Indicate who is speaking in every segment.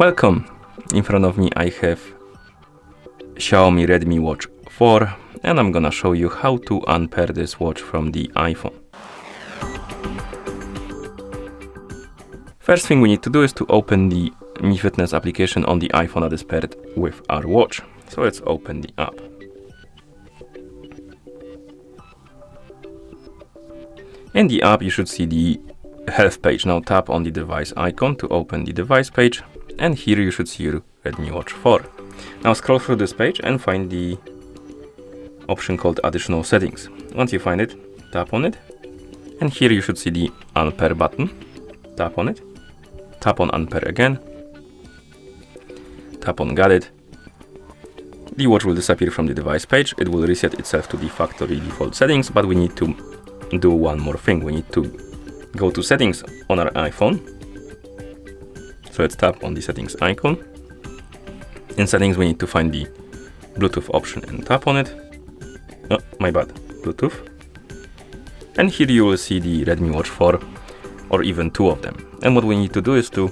Speaker 1: Welcome! In front of me I have Xiaomi Redmi Watch 4 and I'm gonna show you how to unpair this watch from the iPhone. First thing we need to do is to open the Mi Fitness application on the iPhone that is paired with our watch. So let's open the app. In the app you should see the health page. Now tap on the device icon to open the device page, and here you should see your Redmi Watch 4. Now scroll through this page and find the option called additional settings. Once you find it, tap on it, and here you should see the unpair button. Tap on it, tap on unpair again, tap on got it. The watch will disappear from the device page. It will reset itself to the factory default settings, but we need to do one more thing. We need to go to settings on our iPhone. So let's tap on the settings icon. In settings we need to find the Bluetooth option and tap on it. Oh, my bad, Bluetooth. And here you will see the Redmi Watch 4 or even two of them. And what we need to do is to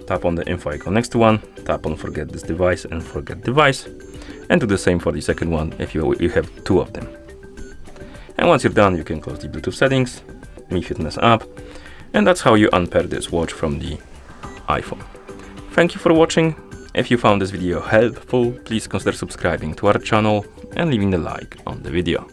Speaker 1: tap on the info icon next to one, tap on forget this device and forget device, and do the same for the second one if you have two of them. And once you're done, you can close the Bluetooth settings, Mi Fitness app, and that's how you unpair this watch from the iPhone. Thank you for watching. If you found this video helpful, please consider subscribing to our channel and leaving a like on the video.